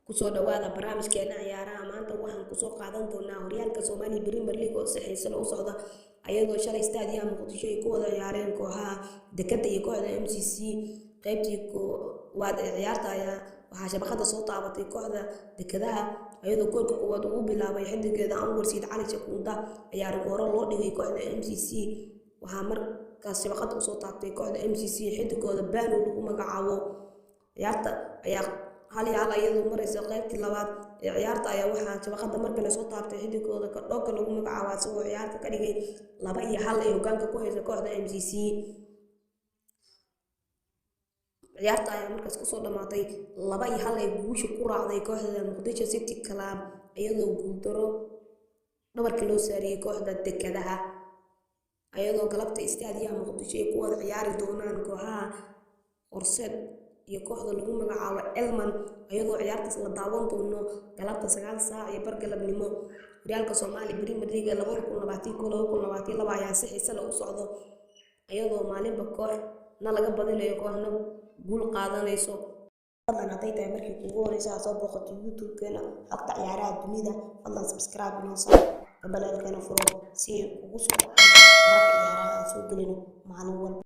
kusoo dhawaada barnaamijkeena ciyaaraha maanta waxaan kusoo qaadan doonaa horyaalka Soomaali Premier League oo si xiiso leh u socda ayadoo shalay Stadium Muqdisho ay ku wada ciyaareen kooxaha Dekada iyo kooxda MCC qaybtii koowaad ee ciyaarta ayaa waxaa shabaqada soo taabatay kooxda Dekadaha ayadoo goolka koowaad uu bilaabay xidigeeda Anwar Said Cali Shakunda ciyaar hore loo dhigay kooxda MCC waxaa markaas shabaqada soo taabtay kooxda MCC xidigooda Bano lagu magacaabo ciyaarta ayaa hal iyadoo maraysa qaybtii labaad ee ciyaarta ayaa waxaa shabaqada mar kale soo taabtay xidigooda Kadhoka lagu magacaabo asagoo ciyaarta ka dhigay 2-1 ay hoggaanka ku hayso kooxda MCC ciyaarta ayaa markaas ku soo dhamaatay 2-1 ay guusha ku raacday kooxda Muqdisho City Club iyadoo guuldaro dhabarka loo saariyay kooxda Dekadaha ayadoo galabta Stadium Muqdisho ay ku wada ciyaari doonaan kooxaha Horseed iyo kooxda lagu magacaabo Elman ayadoo ciyaartaas la daawan doono galabta 9 saac iyo bar galabnimo horyaalka Soomaali Premier League 2021-2022 ayaa si xiiso leh u socdo ayadoo maalinba kooxna laga badinayo kooxna guul qaadanayso fadlan haday tahay markii ugu horeysa soo booqato YouTube-keena xogta ciyaaraha dunida fadlan subscribe inoo saar balaalkana furo si ugu soo ciyaaraha soo gelino maalin walba